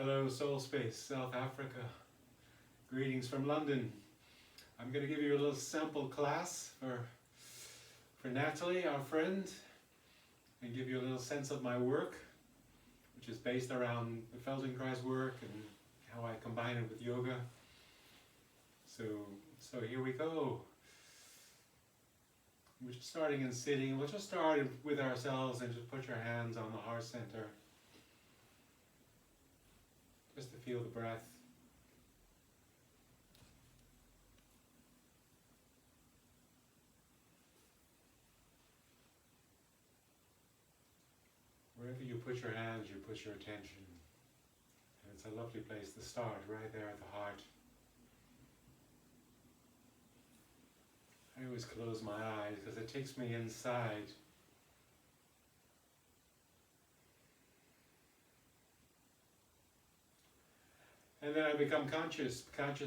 Hello, Soul Space, South Africa. Greetings from London. I'm going to give you a little sample class for Natalie, our friend, and give you a little sense of my work, which is based around the Feldenkrais work and how I combine it with yoga. So here we go. We're just starting in sitting. We'll just start with ourselves and just put your hands on the heart center. Just to feel the breath. Wherever you put your hands, you put your attention. And it's a lovely place to start, right there at the heart. I always close my eyes because it takes me inside. And then I become conscious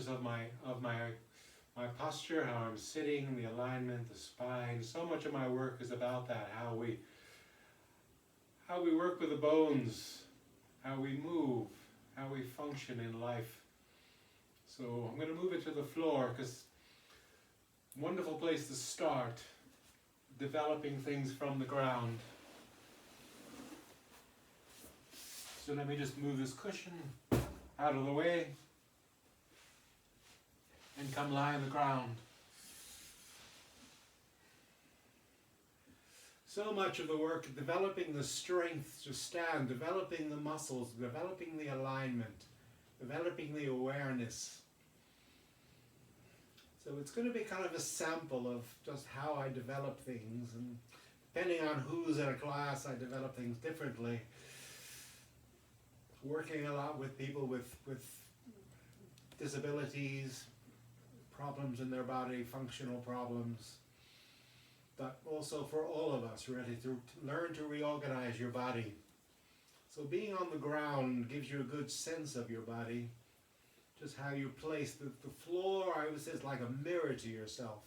of my posture, how I'm sitting, the alignment, the spine. So much of my work is about that, how we work with the bones, how we move, how we function in life. So I'm going to move it to the floor because wonderful place to start developing things from the ground. So let me just move this cushion out of the way and come lie on the ground. So much of the work, developing the strength to stand, developing the muscles, developing the alignment, developing the awareness. So it's going to be kind of a sample of just how I develop things, and depending on who's in a class, I develop things differently. Working a lot with people with disabilities, problems in their body, functional problems, but also for all of us, really, to learn to reorganize your body. So being on the ground gives you a good sense of your body, just how you place the floor. I would say it's like a mirror to yourself.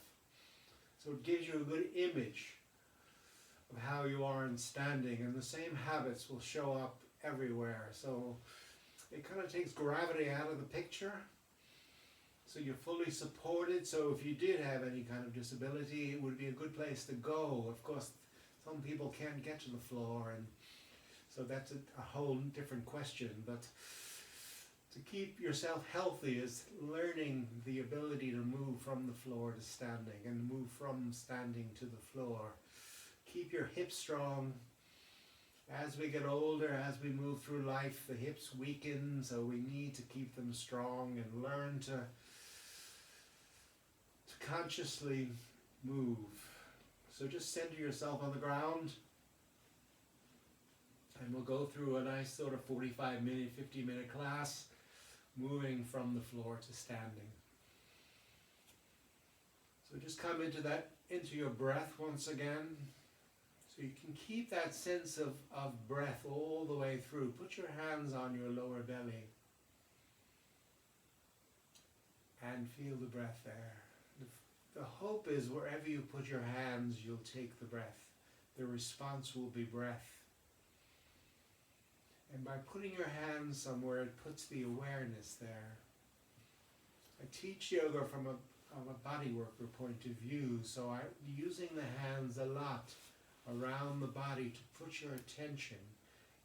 So it gives you a good image of how you are in standing, and the same habits will show up everywhere. So it kind of takes gravity out of the picture, so you're fully supported. So if you did have any kind of disability, it would be a good place to go. Of course, some people can't get to the floor, and so that's a whole different question. But to keep yourself healthy is learning the ability to move from the floor to standing, and move from standing to the floor. Keep your hips strong. As we get older, as we move through life, the hips weaken, so we need to keep them strong and learn to consciously move. So just center yourself on the ground, and we'll go through a nice sort of 45-minute, 50-minute class, moving from the floor to standing. So just come into your breath once again. So you can keep that sense of breath all the way through. Put your hands on your lower belly and feel the breath there. The hope is wherever you put your hands, you'll take the breath. The response will be breath. And by putting your hands somewhere, it puts the awareness there. I teach yoga from a bodyworker point of view, so I'm using the hands a lot around the body to put your attention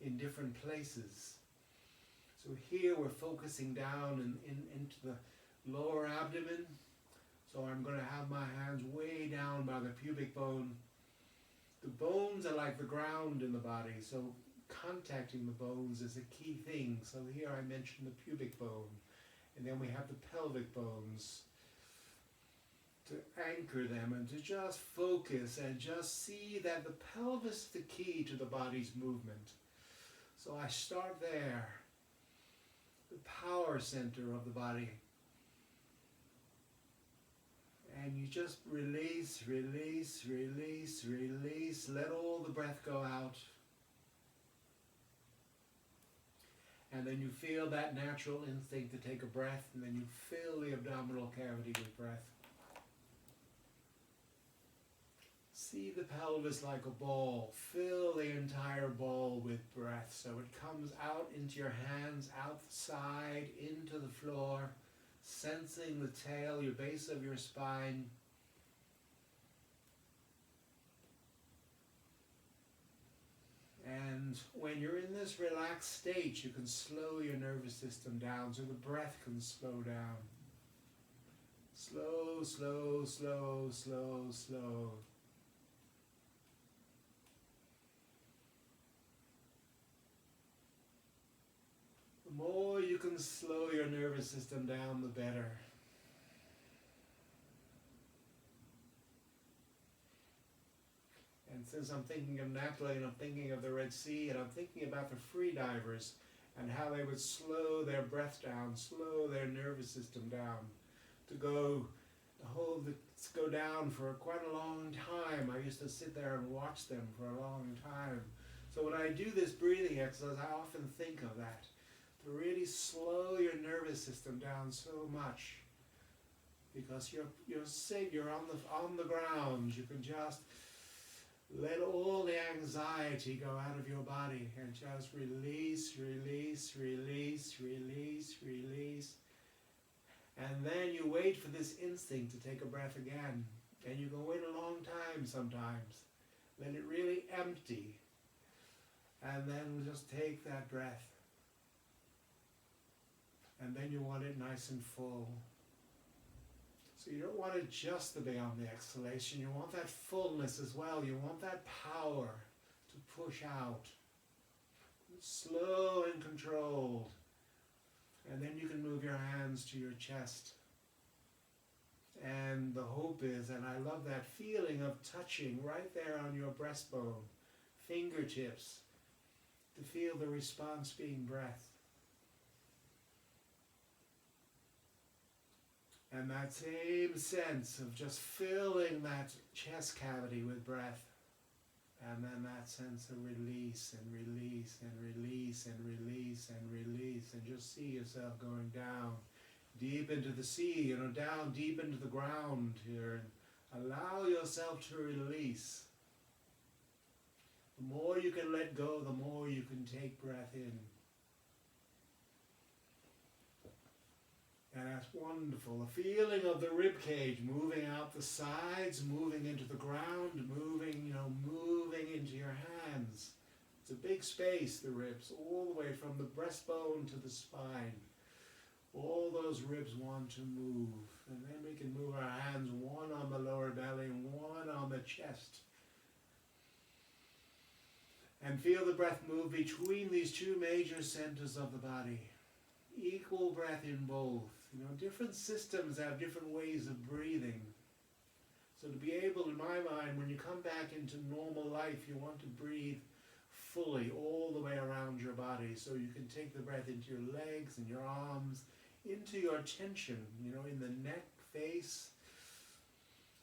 in different places. So here we're focusing down into the lower abdomen. So I'm going to have my hands way down by the pubic bone. The bones are like the ground in the body, so contacting the bones is a key thing. So here I mentioned the pubic bone, and then we have the pelvic bones, to anchor them and to just focus and just see that the pelvis is the key to the body's movement. So I start there, the power center of the body. And you just release, release, release, release. Let all the breath go out. And then you feel that natural instinct to take a breath, and then you fill the abdominal cavity with breath. See the pelvis like a ball. Fill the entire ball with breath. So it comes out into your hands, outside, into the floor, sensing the tail, your base of your spine. And when you're in this relaxed state, you can slow your nervous system down so the breath can slow down. Slow, slow, slow, slow, slow. The more you can slow your nervous system down, the better. And since I'm thinking of naturally, and I'm thinking of the Red Sea, and I'm thinking about the free divers, and how they would slow their breath down, slow their nervous system down, to go down for quite a long time. I used to sit there and watch them for a long time. So when I do this breathing exercise, I often think of that, to really slow your nervous system down so much, because you're safe, you're on the ground. You can just let all the anxiety go out of your body and just release, release, release, release, release. And then you wait for this instinct to take a breath again. And you can wait a long time sometimes. Let it really empty. And then just take that breath. And then you want it nice and full. So you don't want it just to be on the exhalation. You want that fullness as well. You want that power to push out. Slow and controlled. And then you can move your hands to your chest. And the hope is, and I love that feeling of touching right there on your breastbone, fingertips, to feel the response being breath. And that same sense of just filling that chest cavity with breath. And then that sense of release and release and release and release and release. And just see yourself going down, deep into the sea, down deep into the ground here. And allow yourself to release. The more you can let go, the more you can take breath in. And that's wonderful. The feeling of the rib cage moving out the sides, moving into the ground, moving into your hands. It's a big space, the ribs, all the way from the breastbone to the spine. All those ribs want to move. And then we can move our hands, one on the lower belly and one on the chest. And feel the breath move between these two major centers of the body. Equal breath in both. Different systems have different ways of breathing. So to be able, in my mind, when you come back into normal life, you want to breathe fully all the way around your body. So you can take the breath into your legs and your arms, into your tension, in the neck, face,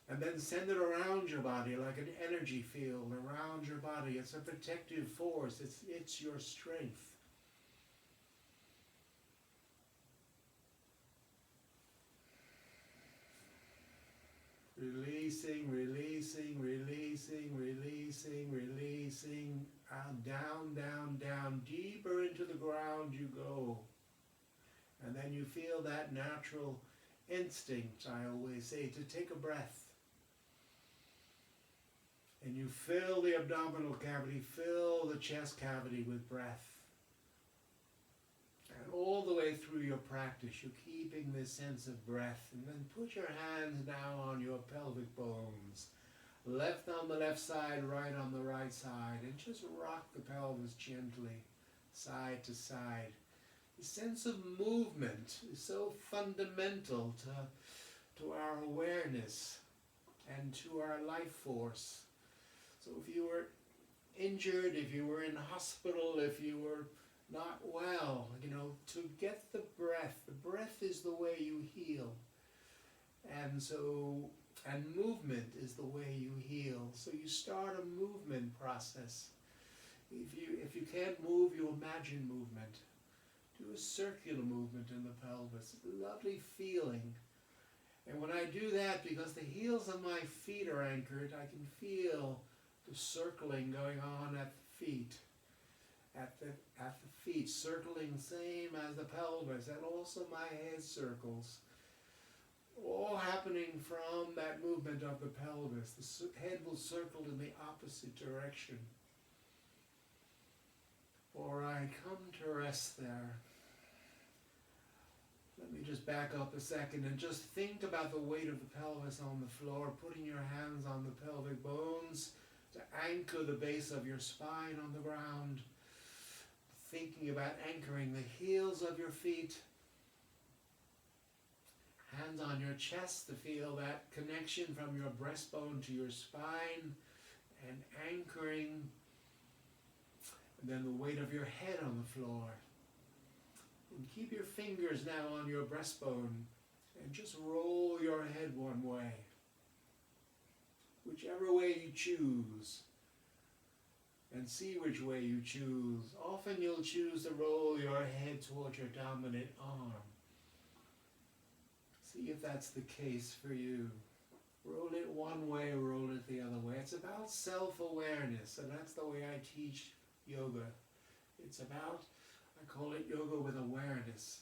and then send it around your body like an energy field around your body. It's a protective force. It's your strength. Releasing, releasing, releasing, releasing, releasing. Down, down, down. Deeper into the ground you go. And then you feel that natural instinct, I always say, to take a breath. And you fill the abdominal cavity, fill the chest cavity with breath. And all the way through your practice, you're keeping this sense of breath. And then put your hands now on your pelvic bones. Left on the left side, right on the right side. And just rock the pelvis gently, side to side. The sense of movement is so fundamental to our awareness and to our life force. So if you were injured, if you were in hospital, if you were not well, to get the breath is the way you heal. And movement is the way you heal. So you start a movement process. If you can't move, you imagine movement. Do a circular movement in the pelvis. Lovely feeling. And when I do that, because the heels of my feet are anchored, I can feel the circling going on at the feet. At the feet, circling same as the pelvis, and also my head circles. All happening from that movement of the pelvis. The head will circle in the opposite direction. Or I come to rest there. Let me just back up a second and just think about the weight of the pelvis on the floor, putting your hands on the pelvic bones to anchor the base of your spine on the ground. Thinking about anchoring the heels of your feet. Hands on your chest to feel that connection from your breastbone to your spine and anchoring. And then the weight of your head on the floor. And keep your fingers now on your breastbone and just roll your head one way. Whichever way you choose. And see which way you choose. Often you'll choose to roll your head towards your dominant arm. See if that's the case for you. Roll it one way, roll it the other way. It's about self-awareness, and that's the way I teach yoga. It's about, I call it yoga with awareness.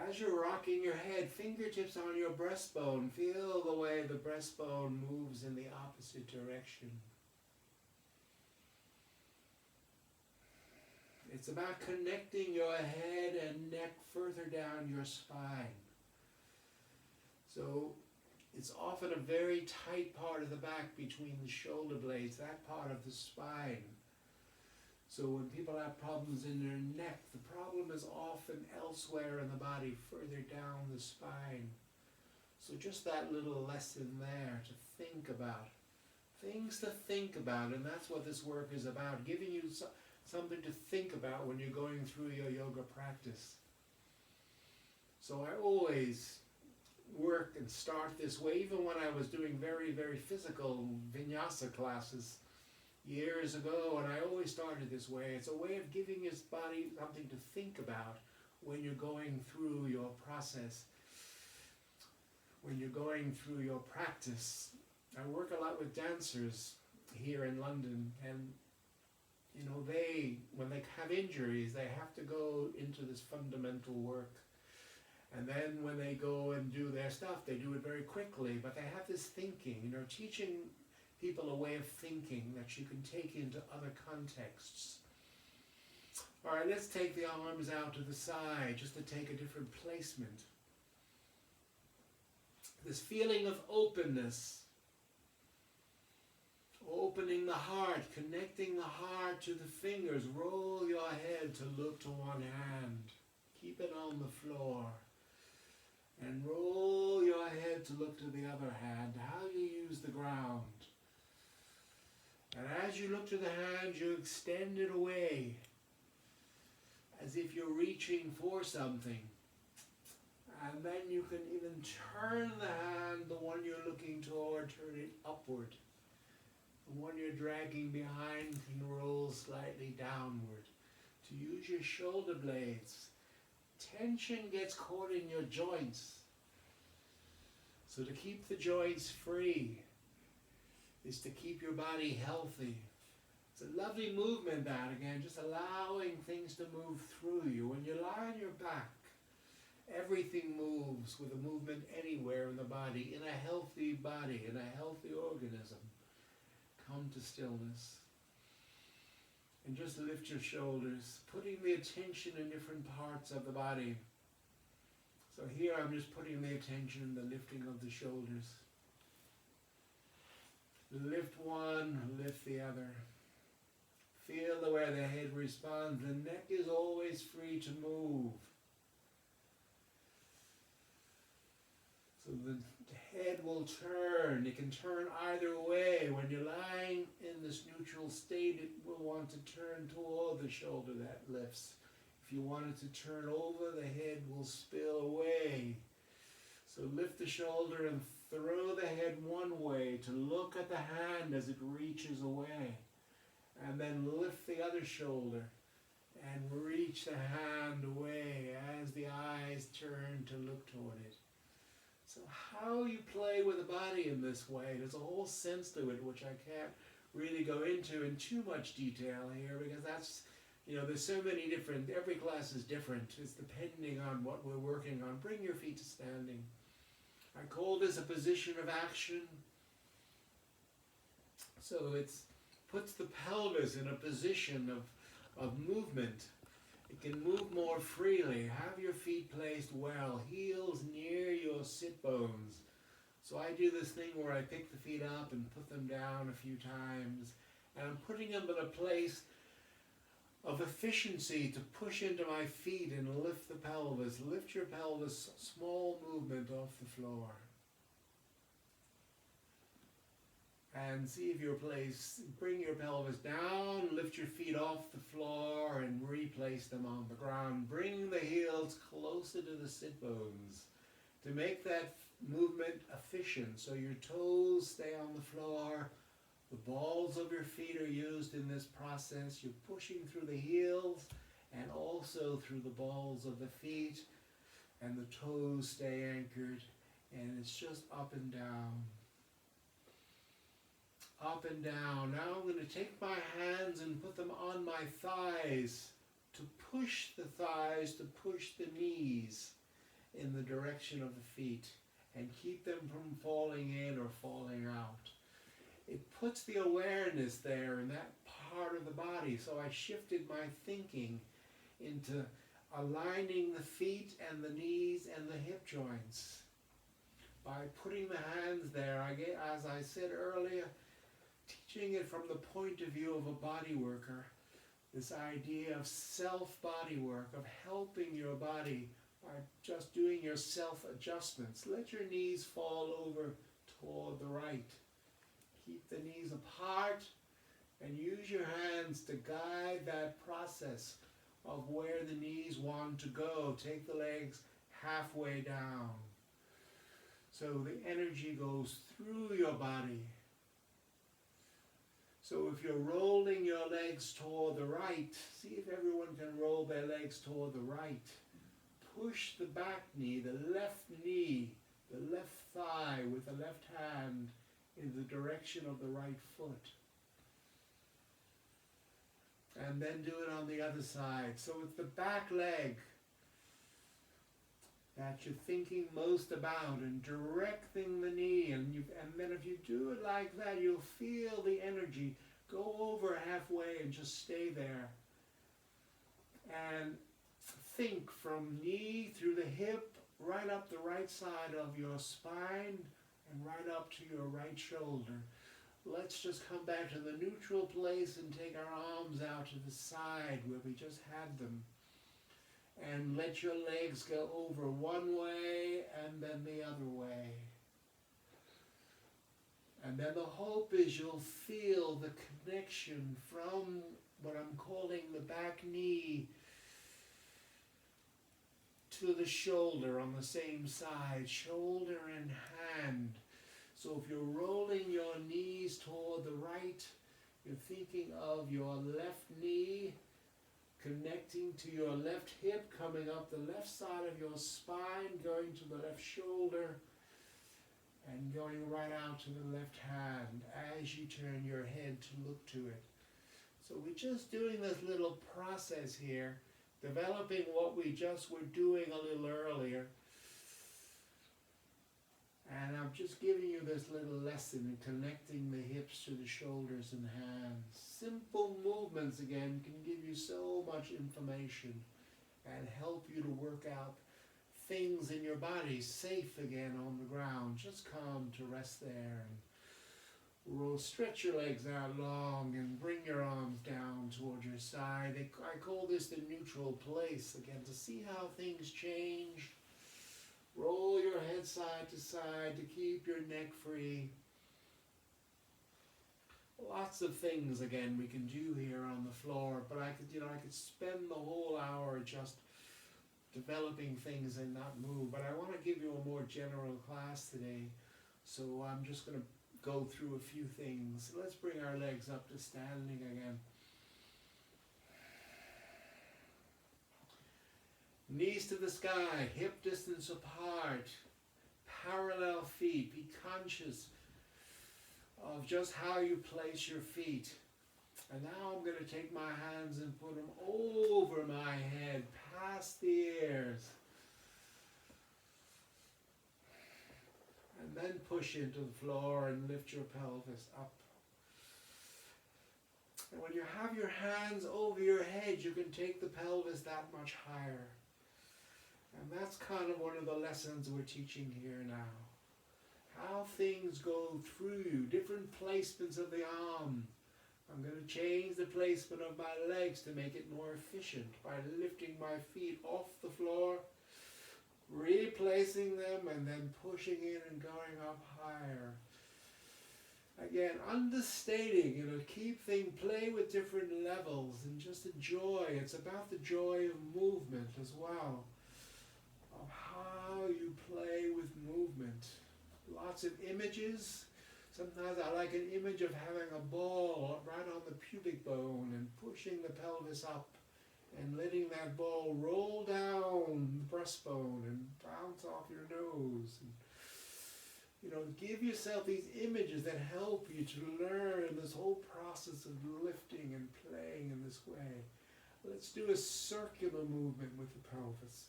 As you're rocking your head, fingertips on your breastbone, feel the way the breastbone moves in the opposite direction. It's about connecting your head and neck further down your spine. So it's often a very tight part of the back between the shoulder blades, that part of the spine. So when people have problems in their neck, the problem is often elsewhere in the body, further down the spine. So just that little lesson there to think about. Things to think about, and that's what this work is about, giving you something to think about when you're going through your yoga practice. So I always work and start this way, even when I was doing very, very physical vinyasa classes years ago, and I always started this way. It's a way of giving his body something to think about when you're going through your process, when you're going through your practice. I work a lot with dancers here in London, and you know, when they have injuries, they have to go into this fundamental work. And then when they go and do their stuff, they do it very quickly, but they have this thinking, you know, teaching people a way of thinking that you can take into other contexts. All right, let's take the arms out to the side, just to take a different placement. This feeling of openness. Opening the heart, connecting the heart to the fingers. Roll your head to look to one hand. Keep it on the floor. And roll your head to look to the other hand. How you use the ground. And as you look to the hand, you extend it away. As if you're reaching for something. And then you can even turn the hand, the one you're looking toward, turn it upward. The one you're dragging behind can roll slightly downward. To use your shoulder blades. Tension gets caught in your joints. So to keep the joints free is to keep your body healthy. It's a lovely movement, that again, just allowing things to move through you. When you lie on your back, everything moves with a movement anywhere in the body, in a healthy body, in a healthy organism. Come to stillness. And just lift your shoulders, putting the attention in different parts of the body. So here I'm just putting the attention in the lifting of the shoulders. Lift one, lift the other. Feel the way the head responds. The neck is always free to move. So the head will turn. It can turn either way. When you're lying in this neutral state, it will want to turn toward the shoulder that lifts. If you want it to turn over, the head will spill away. So lift the shoulder and throw the head one way to look at the hand as it reaches away. And then lift the other shoulder and reach the hand away as the eyes turn to look toward it. It's So how you play with the body in this way, there's a whole sense to it which I can't really go into in too much detail here, because that's, there's so many different, every class is different. It's depending on what we're working on. Bring your feet to standing. I call this a position of action. So it puts the pelvis in a position of movement. It can move more freely. Have your feet placed well, heels near your sit bones. So I do this thing where I pick the feet up and put them down a few times, and I'm putting them in a place of efficiency to push into my feet and lift the pelvis. Lift your pelvis, small movement off the floor. And see if you're placed, bring your pelvis down, lift your feet off the floor and replace them on the ground. Bring the heels closer to the sit bones to make that movement efficient, so your toes stay on the floor. The balls of your feet are used in this process. You're pushing through the heels and also through the balls of the feet, and the toes stay anchored, and it's just up and down. Up and down. Now I'm going to take my hands and put them on my thighs to push the thighs, to push the knees in the direction of the feet and keep them from falling in or falling out. It puts the awareness there in that part of the body. So I shifted my thinking into aligning the feet and the knees and the hip joints. By putting the hands there, as I said earlier, teaching it from the point of view of a body worker, this idea of self-body work, of helping your body by just doing your self-adjustments. Let your knees fall over toward the right. Keep the knees apart and use your hands to guide that process of where the knees want to go. Take the legs halfway down, so the energy goes through your body. So if you're rolling your legs toward the right, see if everyone can roll their legs toward the right. Push the back knee, the left thigh with the left hand in the direction of the right foot. And then do it on the other side. So it's the back leg that you're thinking most about, and directing the knee, and then if you do it like that, you'll feel the energy go over halfway and just stay there. And think from knee through the hip, right up the right side of your spine, and right up to your right shoulder. Let's just come back to the neutral place and take our arms out to the side where we just had them. And let your legs go over one way and then the other way. And then the hope is you'll feel the connection from what I'm calling the back knee to the shoulder on the same side, shoulder and hand. So if you're rolling your knees toward the right, you're thinking of your left knee connecting to your left hip, coming up the left side of your spine, going to the left shoulder, and going right out to the left hand as you turn your head to look to it. So we're just doing this little process here, developing what we just were doing a little earlier. And I'm just giving you this little lesson in connecting the hips to the shoulders and hands. Simple movements, again, can give you so much information and help you to work out things in your body safe again on the ground. Just come to rest there and stretch your legs out long and bring your arms down toward your side. I call this the neutral place, again, to see how things change. Roll your head side to side to keep your neck free. Lots of things, again, we can do here on the floor, but I could spend the whole hour just developing things and not move. But I want to give you a more general class today, so I'm just going to go through a few things. Let's bring our legs up to standing again. Knees to the sky, hip distance apart, parallel feet. Be conscious of just how you place your feet. And now I'm going to take my hands and put them over my head, past the ears. And then push into the floor and lift your pelvis up. And when you have your hands over your head, you can take the pelvis that much higher. And that's kind of one of the lessons we're teaching here now. How things go through you, different placements of the arm. I'm going to change the placement of my legs to make it more efficient by lifting my feet off the floor, replacing them, and then pushing in and going up higher. Again, understating, keep things, play with different levels and just enjoy. It's about the joy of movement as well, of how you play with movement. Lots of images. Sometimes I like an image of having a ball right on the pubic bone and pushing the pelvis up and letting that ball roll down the breastbone and bounce off your nose. And, give yourself these images that help you to learn this whole process of lifting and playing in this way. Let's do a circular movement with the pelvis.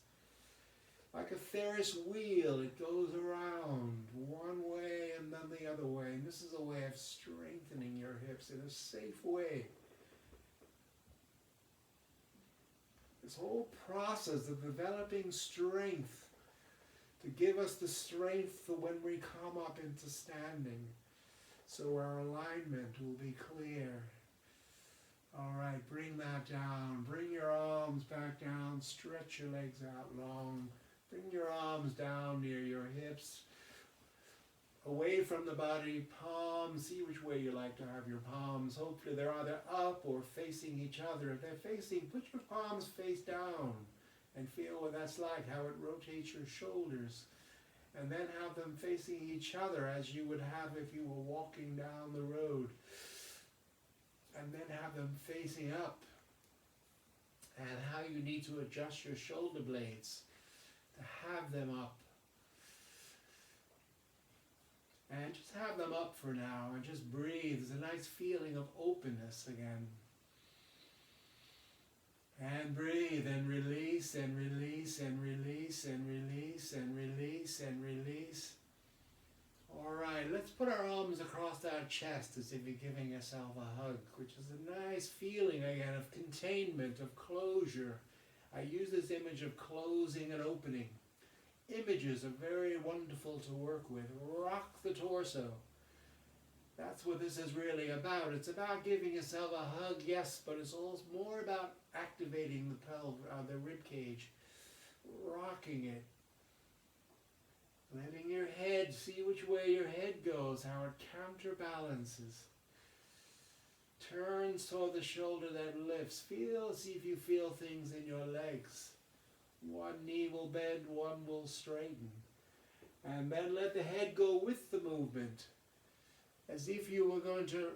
Like a Ferris wheel, it goes around one way and then the other way. And this is a way of strengthening your hips in a safe way. This whole process of developing strength to give us the strength for when we come up into standing, so our alignment will be clear. All right, bring that down. Bring your arms back down. Stretch your legs out long. Bring your arms down near your hips. Away from the body, palms. See which way you like to have your palms. Hopefully they're either up or facing each other. If they're facing, put your palms face down and feel what that's like, how it rotates your shoulders. And then have them facing each other as you would have if you were walking down the road. And then have them facing up. And how you need to adjust your shoulder blades to have them up. And just have them up for now and just breathe. There's a nice feeling of openness again. And breathe and release and release and release and release and release and release. All right, let's put our arms across our chest as if you're giving yourself a hug, which is a nice feeling again of containment, of closure. I use this image of closing and opening. Images are very wonderful to work with. Rock the torso. That's what this is really about. It's about giving yourself a hug, yes, but it's also more about activating the rib cage, rocking it, letting your head, see which way your head goes, how it counterbalances. Turns toward the shoulder that lifts. See if you feel things in your legs. One knee will bend, one will straighten. And then let the head go with the movement, as if you were going to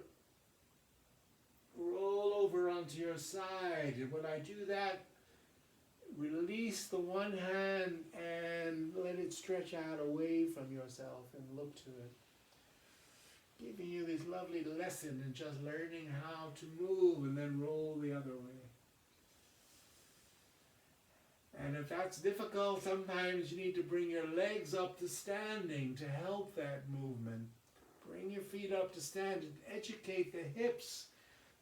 roll over onto your side. And when I do that, release the one hand and let it stretch out away from yourself and look to it. Giving you this lovely lesson in just learning how to move and then roll the other way. And if that's difficult, sometimes you need to bring your legs up to standing to help that movement. Bring your feet up to stand and educate the hips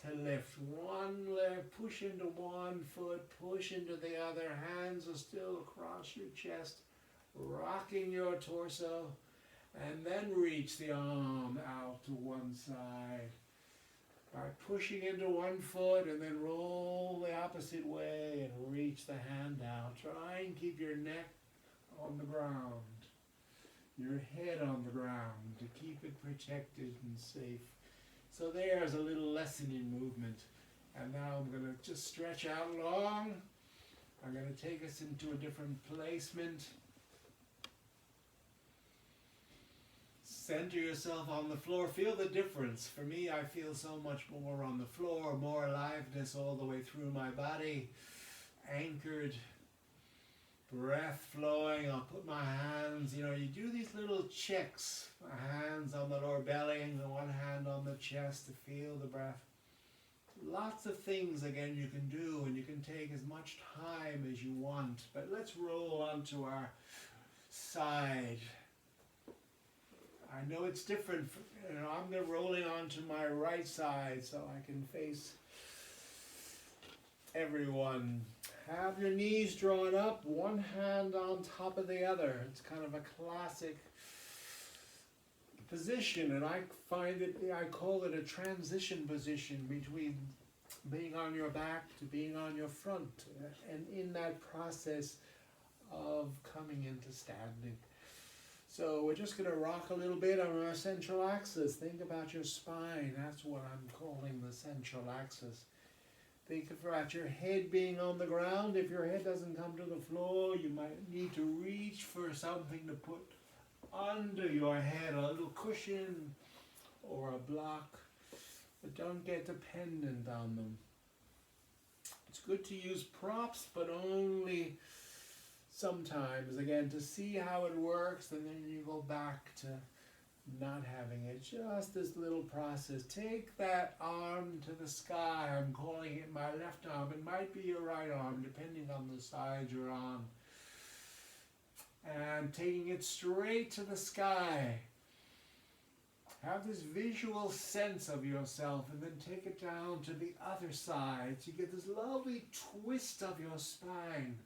to lift. One leg, push into one foot, push into the other. Hands are still across your chest, rocking your torso. And then reach the arm out to one side by pushing into one foot and then roll the opposite way and reach the hand out. Try and keep your neck on the ground, your head on the ground to keep it protected and safe. So there's a little lesson in movement. And now I'm going to just stretch out long. I'm going to take us into a different placement. Center yourself on the floor. Feel the difference. For me, I feel so much more on the floor, more aliveness all the way through my body, anchored. Breath flowing. I'll put my hands, you do these little checks. My hands on the lower belly and one hand on the chest to feel the breath. Lots of things again you can do, and you can take as much time as you want. But let's roll onto our side. I know it's different. I'm rolling onto my right side so I can face everyone. Have your knees drawn up, one hand on top of the other. It's kind of a classic position, and I call it a transition position between being on your back to being on your front, and in that process of coming into standing. So we're just going to rock a little bit on our central axis. Think about your spine. That's what I'm calling the central axis. Think about your head being on the ground. If your head doesn't come to the floor, you might need to reach for something to put under your head, a little cushion or a block, but don't get dependent on them. It's good to use props, but only sometimes, again, to see how it works, and then you go back to not having it. Just this little process. Take that arm to the sky. I'm calling it my left arm. It might be your right arm, depending on the side you're on. And taking it straight to the sky. Have this visual sense of yourself, and then take it down to the other side. So you get this lovely twist of your spine.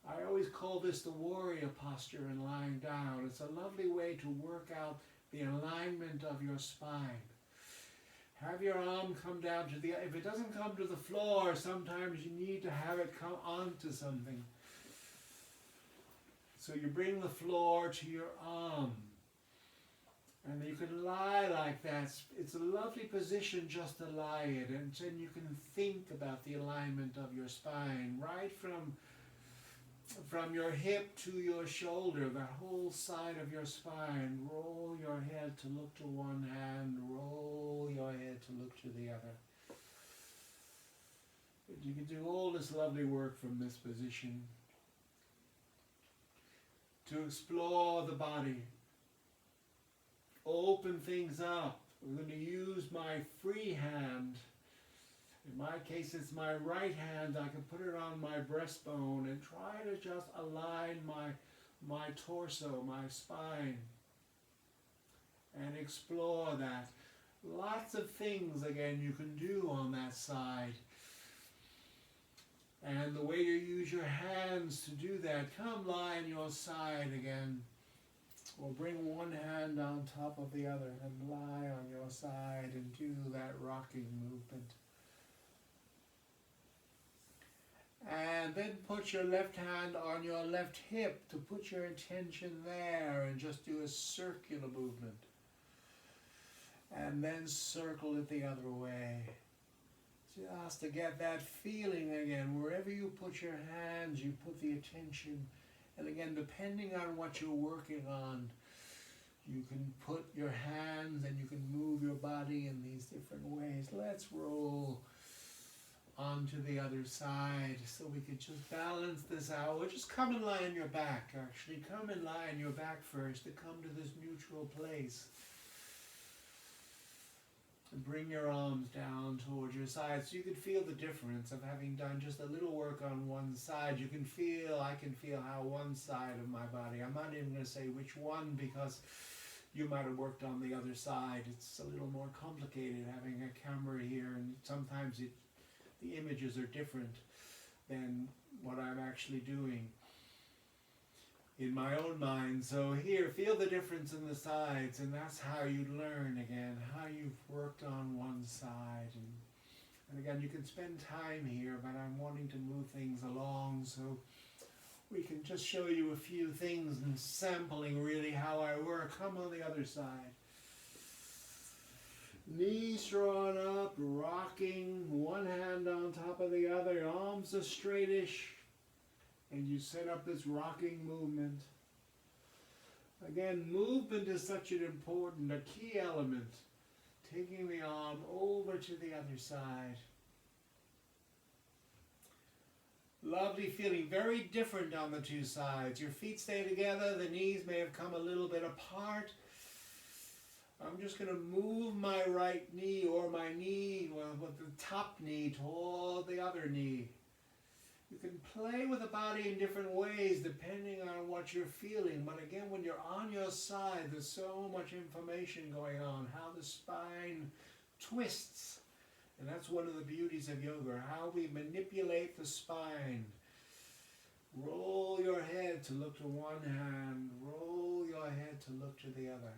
I always call this the warrior posture in lying down. It's a lovely way to work out the alignment of your spine. Have your arm come down to the, if it doesn't come to the floor, sometimes you need to have it come onto something. So you bring the floor to your arm. And you can lie like that. It's a lovely position just to lie in, and then you can think about the alignment of your spine, right from your hip to your shoulder, that whole side of your spine. Roll your head to look to one hand, roll your head to look to the other. You can do all this lovely work from this position to explore the body. Open things up. We're going to use my free hand. In my case, it's my right hand. I can put it on my breastbone and try to just align my torso, my spine, and explore that. Lots of things, again, you can do on that side. And the way you use your hands to do that, come lie on your side again. Or bring one hand on top of the other and lie on your side and do that rocking movement. And then put your left hand on your left hip to put your attention there and just do a circular movement. And then circle it the other way. Just to get that feeling again. Wherever you put your hands, you put the attention. And again, depending on what you're working on, you can put your hands and you can move your body in these different ways. Let's roll onto the other side so we can just balance this out. We'll just come and lie on your back, actually. Come and lie on your back first to come to this neutral place. And bring your arms down towards your side so you can feel the difference of having done just a little work on one side. I can feel how one side of my body, I'm not even going to say which one because you might have worked on the other side. It's a little more complicated having a camera here, and sometimes the images are different than what I'm actually doing in my own mind. So here, feel the difference in the sides, and that's how you learn again, how you've worked on one side. And again, you can spend time here, but I'm wanting to move things along so we can just show you a few things and sampling really how I work. Come on the other side. Knees drawn up, rocking, one hand on top of the other, arms are straightish. And you set up this rocking movement. Again, movement is such an important, a key element. Taking the arm over to the other side. Lovely feeling, very different on the two sides. Your feet stay together, the knees may have come a little bit apart. I'm just going to move my right knee or my knee, with the top knee toward the other knee. You can play with the body in different ways depending on what you're feeling. But again, when you're on your side, there's so much information going on. How the spine twists. And that's one of the beauties of yoga, how we manipulate the spine. Roll your head to look to one hand. Roll your head to look to the other.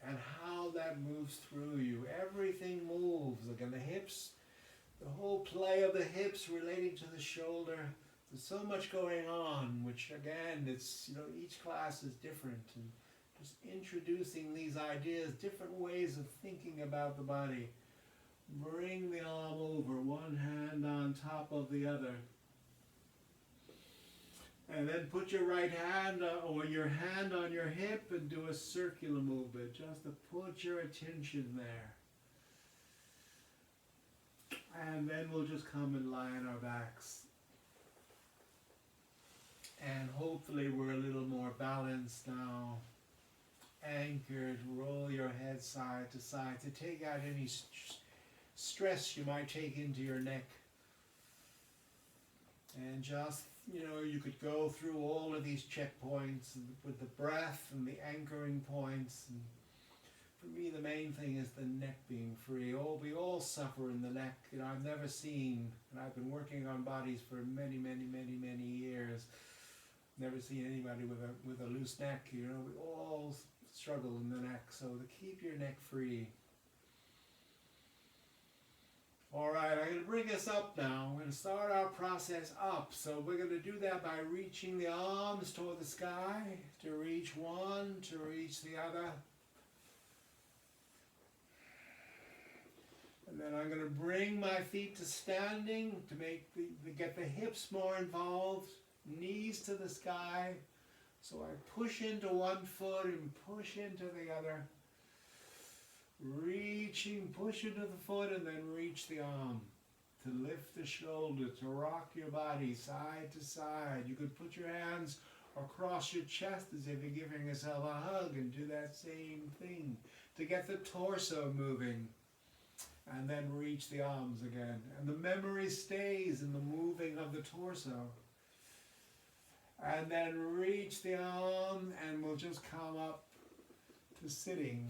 And how that moves through you. Everything moves. Again, the hips, the whole play of the hips relating to the shoulder. There's so much going on, which again, it's, each class is different. And just introducing these ideas, different ways of thinking about the body. Bring the arm over, one hand on top of the other. And then put your right hand or your hand on your hip and do a circular movement, just to put your attention there. And then we'll just come and lie on our backs. And hopefully we're a little more balanced now. Anchored, roll your head side to side to take out any stress you might take into your neck. And just, you could go through all of these checkpoints with the breath and the anchoring points. And for me, the main thing is the neck being free. We all suffer in the neck. I've never seen, and I've been working on bodies for many, many, many, many years. Never seen anybody with a loose neck. We all struggle in the neck. So to keep your neck free. All right, I'm going to bring us up now. We're going to start our process up. So we're going to do that by reaching the arms toward the sky, to reach one, to reach the other. And then I'm going to bring my feet to standing to get the hips more involved, knees to the sky. So I push into one foot and push into the other. Reaching, push into the foot and then reach the arm to lift the shoulder, to rock your body side to side. You could put your hands across your chest as if you're giving yourself a hug and do that same thing to get the torso moving. And then reach the arms again. And the memory stays in the moving of the torso. And then reach the arm and we'll just come up to sitting.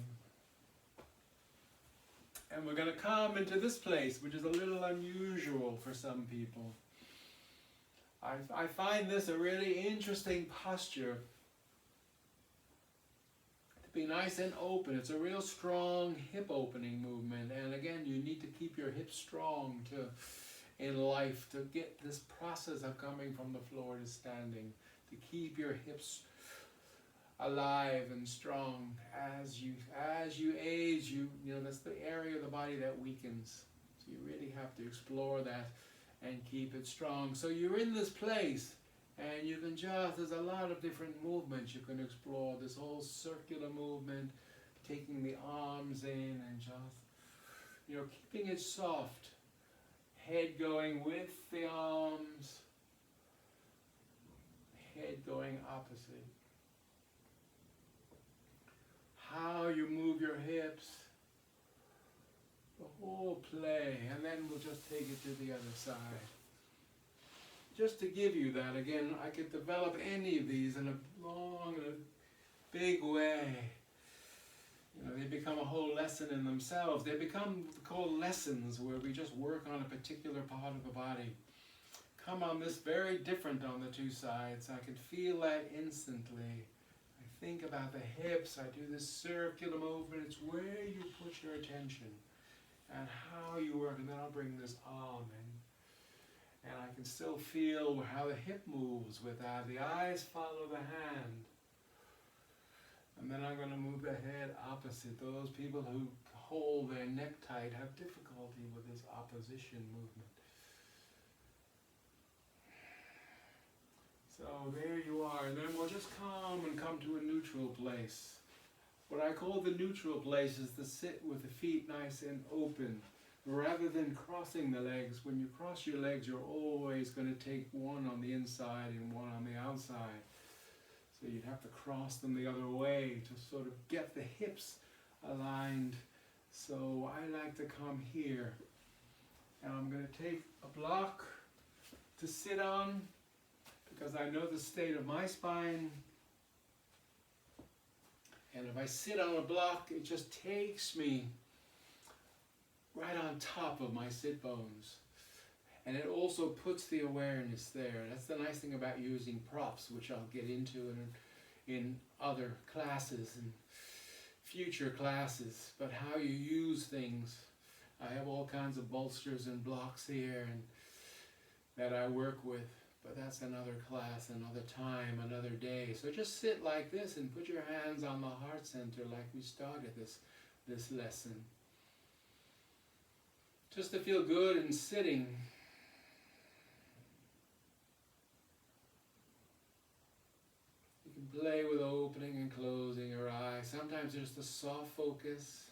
And we're going to come into this place, which is a little unusual for some people. I find this a really interesting posture. To be nice and open. It's a real strong hip opening movement. And again, you need to keep your hips strong in life to get this process of coming from the floor to standing. To keep your hips alive and strong. As you age, that's the area of the body that weakens. So you really have to explore that and keep it strong. So you're in this place, and you can there's a lot of different movements you can explore. This whole circular movement, taking the arms in and just, keeping it soft. Head going with the arms, head going opposite. How you move your hips, the whole play, and then we'll just take it to the other side. Just to give you that, again, I could develop any of these in a long, big way. They become a whole lesson in themselves. They become called lessons where we just work on a particular part of the body. Come on this very different on the two sides. I could feel that instantly. Think about the hips. I do this circular movement. It's where you put your attention and how you work. And then I'll bring this arm in. And I can still feel how the hip moves with that. The eyes follow the hand. And then I'm going to move the head opposite. Those people who hold their neck tight have difficulty with this opposition movement. So there you are, and then we'll just come to a neutral place. What I call the neutral place is to sit with the feet nice and open, rather than crossing the legs. When you cross your legs, you're always going to take one on the inside and one on the outside. So you'd have to cross them the other way to sort of get the hips aligned. So I like to come here. And I'm going to take a block to sit on because I know the state of my spine. And if I sit on a block, it just takes me right on top of my sit bones. And it also puts the awareness there. That's the nice thing about using props, which I'll get into in other classes and future classes. But how you use things. I have all kinds of bolsters and blocks here and that I work with. But that's another class, another time, another day. So just sit like this and put your hands on the heart center like we started this lesson. Just to feel good in sitting. You can play with opening and closing your eyes. Sometimes there's the soft focus.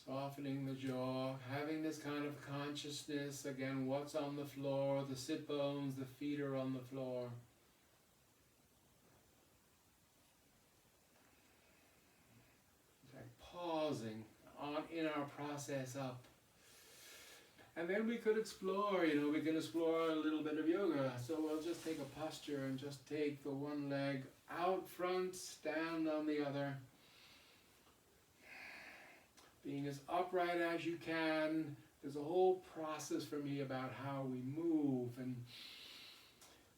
Softening the jaw, having this kind of consciousness, again, what's on the floor, the sit bones, the feet are on the floor. Like pausing in our process up. And then we could explore, we can explore a little bit of yoga. So we'll just take a posture and just take the one leg out front, stand on the other. Being as upright as you can. There's a whole process for me about how we move and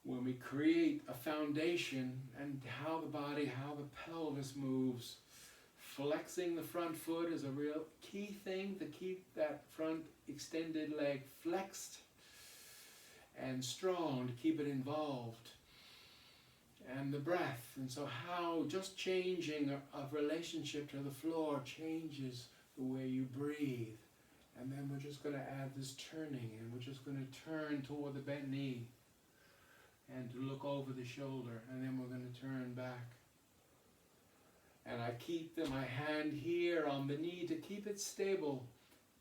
when we create a foundation and how the body, how the pelvis moves. Flexing the front foot is a real key thing to keep that front extended leg flexed and strong, to keep it involved. And the breath. And so how just changing a relationship to the floor changes the way you breathe. And then we're just going to add this turning, and we're just going to turn toward the bent knee and to look over the shoulder, and then we're going to turn back. And I keep my hand here on the knee to keep it stable,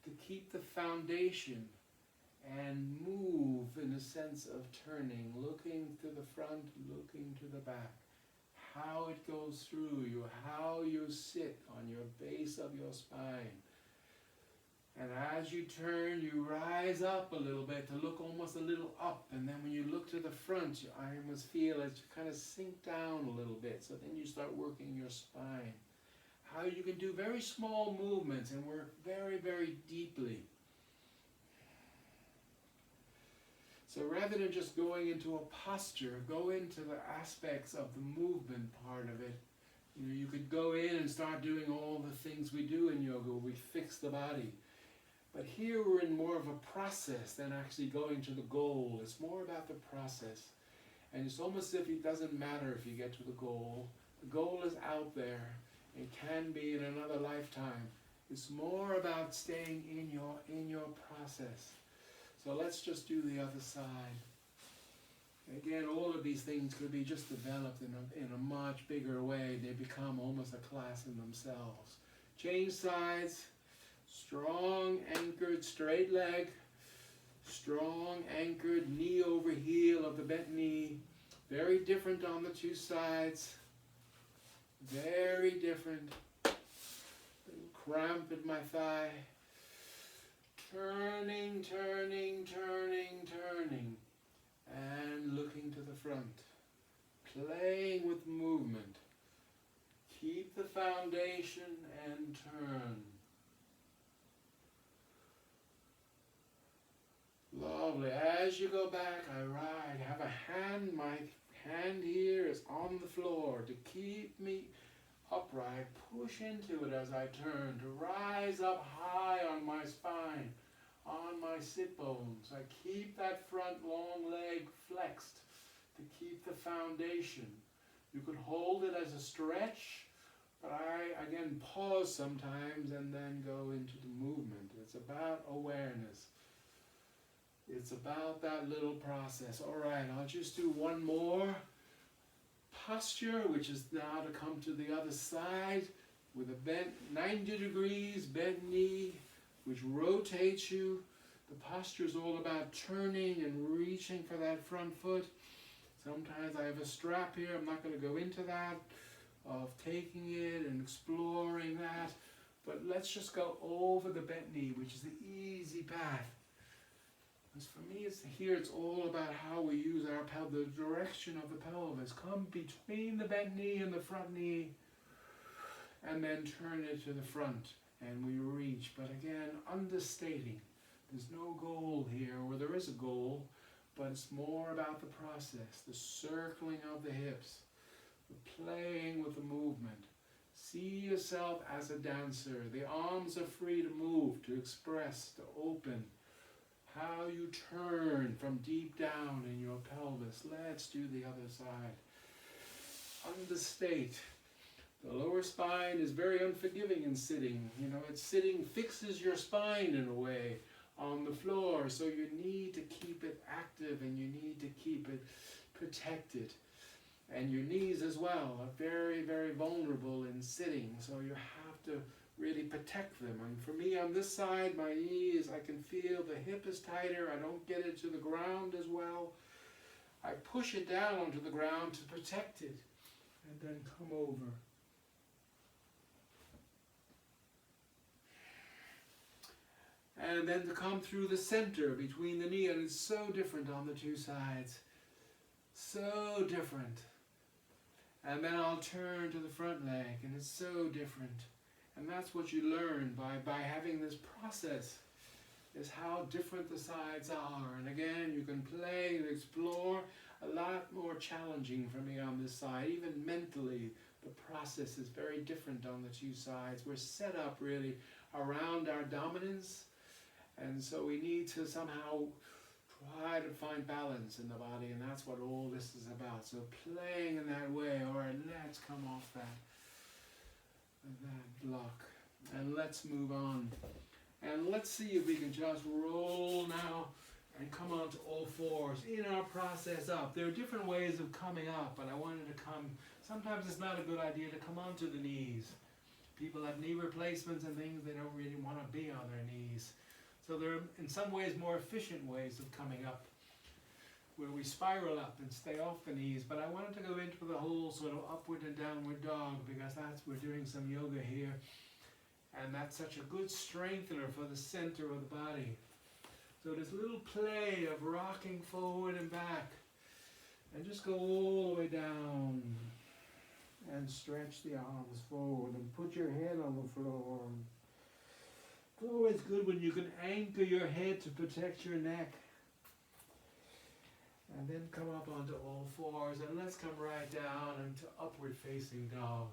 to keep the foundation, and move in a sense of turning, looking to the front, looking to the back. How it goes through you, how you sit on your base of your spine. And as you turn, you rise up a little bit to look almost a little up. And then when you look to the front, I almost feel it kind of sink down a little bit. So then you start working your spine. How you can do very small movements and work very, very deeply. So rather than just going into a posture, go into the aspects of the movement part of it. You could go in and start doing all the things we do in yoga where we fix the body. But here we're in more of a process than actually going to the goal. It's more about the process. And it's almost as if it doesn't matter if you get to the goal. The goal is out there. It can be in another lifetime. It's more about staying in your process. So let's just do the other side. Again, all of these things could be just developed in a much bigger way. They become almost a class in themselves. Change sides. Strong, anchored, straight leg. Strong, anchored, knee over heel of the bent knee. Very different on the two sides. Very different. Little cramp in my thigh. Turning, turning, turning, turning. And looking to the front. Playing with movement. Keep the foundation and turn. Lovely. As you go back, I ride. Have a hand. My hand here is on the floor to keep me upright. Push into it as I turn. To rise up high on my spine, on my sit bones. I keep that front long leg flexed to keep the foundation. You could hold it as a stretch, but I, again, pause sometimes and then go into the movement. It's about awareness. It's about that little process. All right, I'll just do one more posture, which is now to come to the other side. with a bent 90 degrees bent knee, which rotates you. The posture is all about turning and reaching for that front foot. Sometimes I have a strap here. I'm not going to go into that, of taking it and exploring that. But let's just go over the bent knee, which is the easy path. Because for me, it's all about how we use our the direction of the pelvis. Come between the bent knee and the front knee, and then turn it to the front, and we reach. But again, understating. There's no goal here, or there is a goal, but it's more about the process, the circling of the hips, the playing with the movement. See yourself as a dancer. The arms are free to move, to express, to open. How you turn from deep down in your pelvis. Let's do the other side. Understate. The lower spine is very unforgiving in sitting. It's sitting fixes your spine in a way on the floor. So you need to keep it active and you need to keep it protected. And your knees as well are very, very vulnerable in sitting. So you have to really protect them. And for me on this side, my knees, I can feel the hip is tighter. I don't get it to the ground as well. I push it down onto the ground to protect it. And then come over. And then to come through the center between the knee. And it's so different on the two sides. So different. And then I'll turn to the front leg. And it's so different. And that's what you learn by having this process, is how different the sides are. And again, you can play and explore. A lot more challenging for me on this side. Even mentally, the process is very different on the two sides. We're set up really around our dominance. And so we need to somehow try to find balance in the body. And that's what all this is about. So playing in that way. All right, let's come off that block, and let's move on, and let's see if we can just roll now and come onto all fours in our process up. There are different ways of coming up, but I wanted to come. Sometimes it's not a good idea to come onto the knees. People have knee replacements and things, they don't really want to be on their knees. So there are in some ways more efficient ways of coming up, where we spiral up and stay off the knees. But I wanted to go into the whole sort of upward and downward dog, because we're doing some yoga here. And that's such a good strengthener for the center of the body. So this little play of rocking forward and back. And just go all the way down. And stretch the arms forward and put your head on the floor. It's always good when you can anchor your head to protect your neck. And then come up onto all fours, and let's come right down into upward facing dog.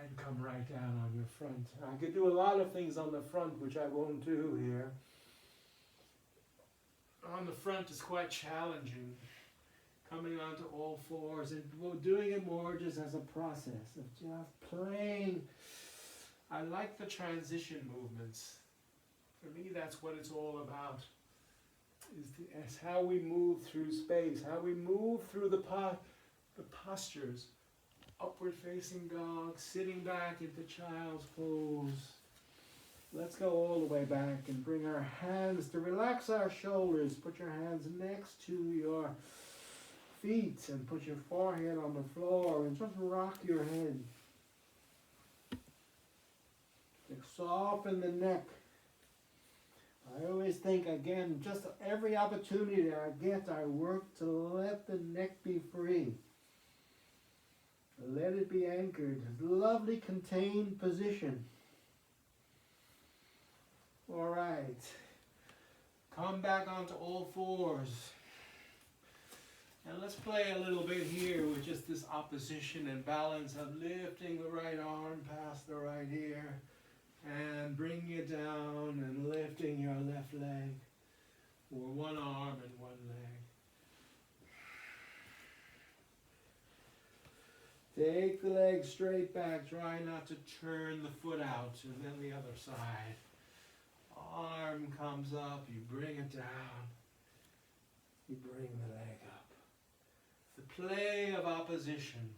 And come right down on your front. I could do a lot of things on the front, which I won't do here. On the front is quite challenging. Coming onto all fours, and we're doing it more just as a process of just playing. I like the transition movements. For me, that's what it's all about. Is how we move through space, how we move through the postures. Upward facing dog, sitting back into child's pose. Let's go all the way back and bring our hands to relax our shoulders. Put your hands next to your feet and put your forehead on the floor and just rock your head. Soften the neck. I always think, again, just every opportunity I get, I work to let the neck be free. Let it be anchored. Lovely contained position. All right. Come back onto all fours. And let's play a little bit here with just this opposition and balance of lifting the right arm past the right ear. And bringing it down and lifting your left leg, or one arm and one leg. Take the leg straight back, try not to turn the foot out, and then the other side. Arm comes up, you bring it down, you bring the leg up. The play of opposition.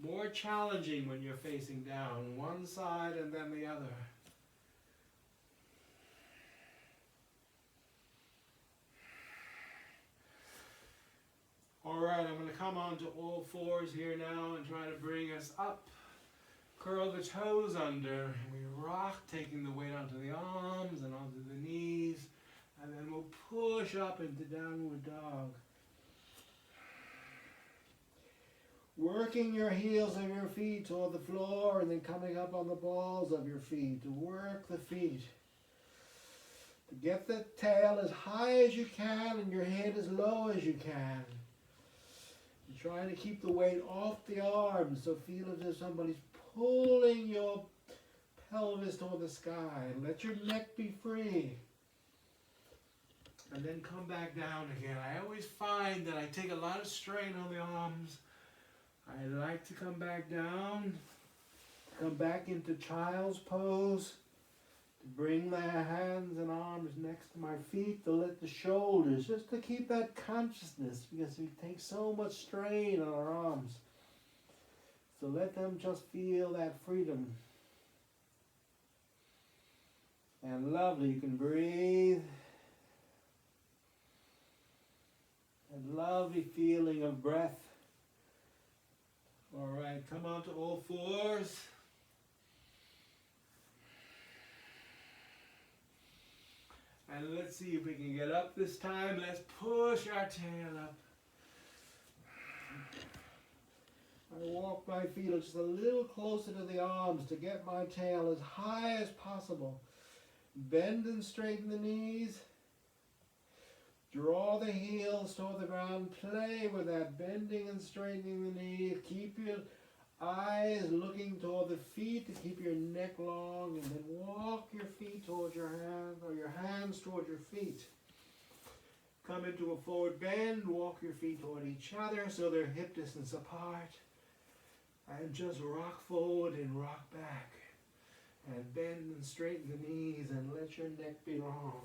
More challenging when you're facing down, one side and then the other. Alright, I'm going to come onto all fours here now and try to bring us up. Curl the toes under, and we rock, taking the weight onto the arms and onto the knees, and then we'll push up into downward dog. Working your heels of your feet toward the floor and then coming up on the balls of your feet to work the feet. To get the tail as high as you can and your head as low as you can. You're trying to keep the weight off the arms, so feel as if somebody's pulling your pelvis toward the sky. Let your neck be free. And then come back down again. I always find that I take a lot of strain on the arms. I like to come back down, come back into child's pose, to bring my hands and arms next to my feet, to let the shoulders, just to keep that consciousness, because we take so much strain on our arms. So let them just feel that freedom. And lovely, you can breathe. And lovely feeling of breath. All right, come on to all fours. And let's see if we can get up this time. Let's push our tail up. I walk my feet just a little closer to the arms to get my tail as high as possible. Bend and straighten the knees. Draw the heels toward the ground. Play with that, bending and straightening the knees. Keep your eyes looking toward the feet to keep your neck long, and then walk your feet towards your hands, or your hands toward your feet. Come into a forward bend. Walk your feet toward each other so they're hip distance apart. And just rock forward and rock back. And bend and straighten the knees and let your neck be long.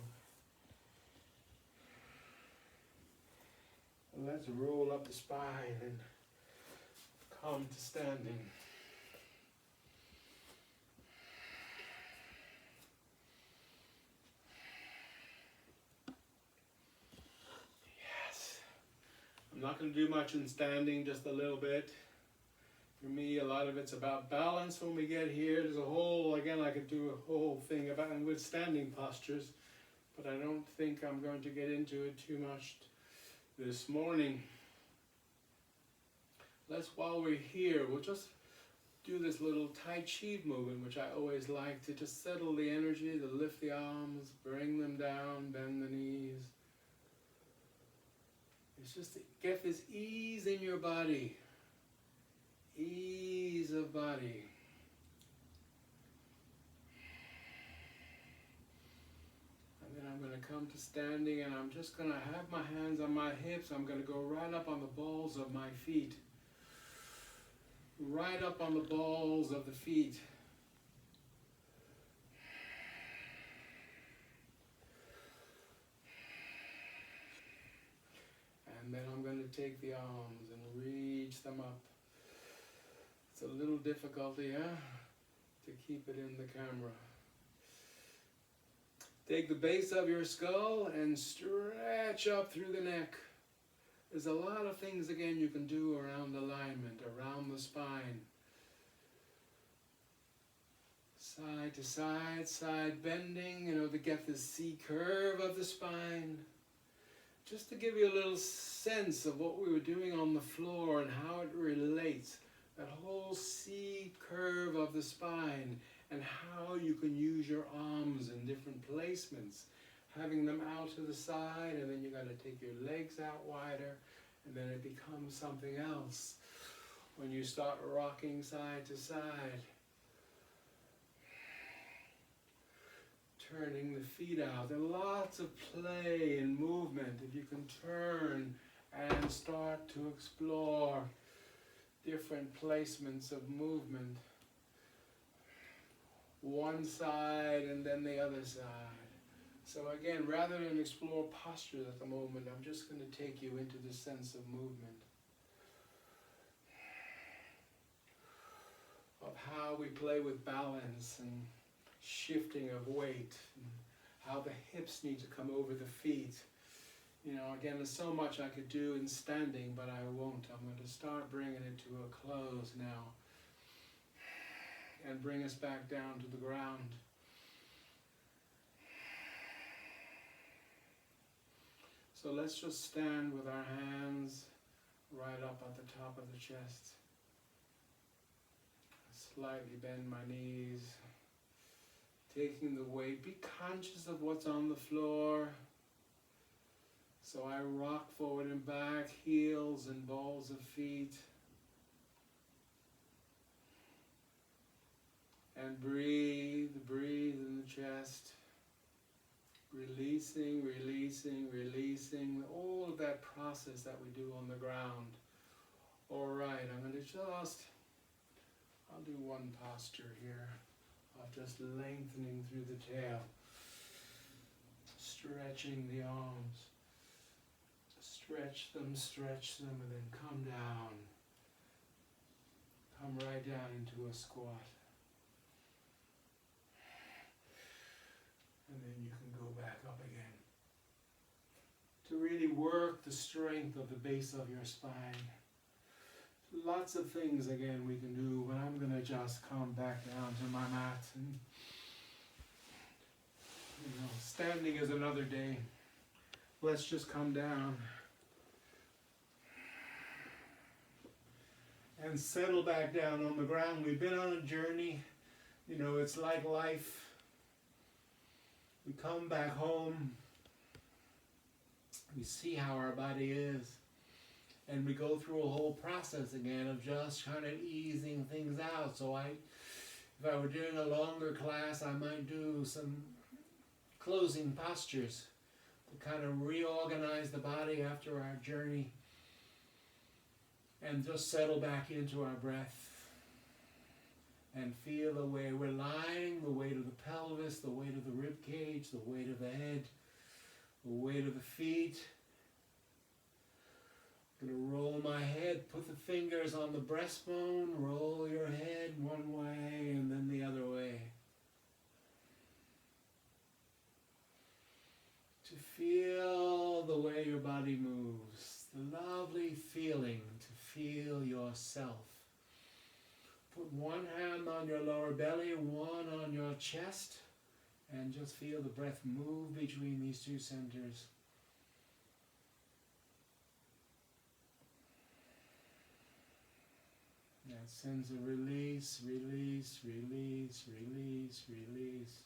And let's roll up the spine and come to standing. Yes. I'm not going to do much in standing, just a little bit. For me, a lot of it's about balance when we get here. There's a whole, again, I could do a whole thing about with standing postures, but I don't think I'm going to get into it too much this morning. While we're here, we'll just do this little Tai Chi movement, which I always like, to just settle the energy, to lift the arms, bring them down, bend the knees. It's just to get this ease in your body. Ease of body. And then I'm going to come to standing, and I'm just going to have my hands on my hips. I'm going to go right up on the balls of my feet. Right up on the balls of the feet. And then I'm going to take the arms and reach them up. It's a little difficulty, to keep it in the camera. Take the base of your skull and stretch up through the neck. There's a lot of things, again, you can do around alignment, around the spine. Side to side, side bending, to get the C curve of the spine. Just to give you a little sense of what we were doing on the floor and how it relates. That whole C curve of the spine, and how you can use your arms in different placements. Having them out to the side, and then you got to take your legs out wider, and then it becomes something else when you start rocking side to side. Turning the feet out. There are lots of play and movement if you can turn and start to explore different placements of movement. One side and then the other side. So again, rather than explore postures at the moment, I'm just going to take you into the sense of movement. of how we play with balance and shifting of weight, and how the hips need to come over the feet. You know, again, there's so much I could do in standing, but I won't. I'm going to start bringing it to a close now and bring us back down to the ground. So let's just stand with our hands right up at the top of the chest. Slightly bend my knees, taking the weight. Be conscious of what's on the floor. So I rock forward and back, heels and balls of feet. And breathe, breathe in the chest. Releasing, releasing, releasing, all of that process that we do on the ground. All right, I'm going to I'll do one posture here of just lengthening through the tail. Stretching the arms. Stretch them, and then come down. Come right down into a squat. And then you can go back up again. To really work the strength of the base of your spine. Lots of things again we can do, but I'm going to just come back down to my mat. And, standing is another day. Let's just come down. And settle back down on the ground. We've been on a journey. It's like life. We come back home, we see how our body is, and we go through a whole process again of just kind of easing things out. So if I were doing a longer class, I might do some closing postures to kind of reorganize the body after our journey and just settle back into our breath. And feel the way we're lying, the weight of the pelvis, the weight of the rib cage, the weight of the head, the weight of the feet. I'm going to roll my head, put the fingers on the breastbone, roll your head one way and then the other way. To feel the way your body moves, the lovely feeling to feel yourself. Put one hand on your lower belly, one on your chest, and just feel the breath move between these two centers. That sense of release, release, release, release, release.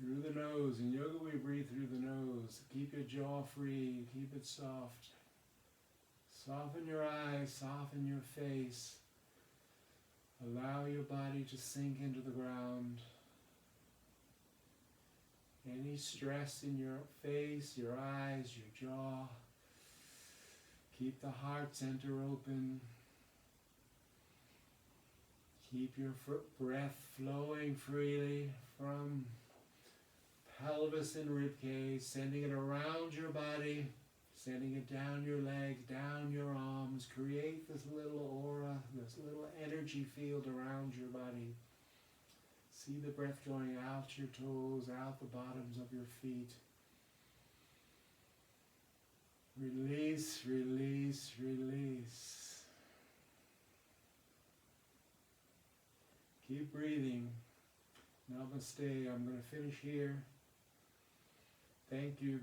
Through the nose. In yoga we breathe through the nose. Keep your jaw free, keep it soft. Soften your eyes, soften your face. Allow your body to sink into the ground. Any stress in your face, your eyes, your jaw. Keep the heart center open. Keep your breath flowing freely from pelvis and ribcage, sending it around your body, sending it down your legs, down your arms. Create this little aura, this little energy field around your body. See the breath going out your toes, out the bottoms of your feet. Release, release, release. Keep breathing. Namaste. I'm going to finish here. Thank you.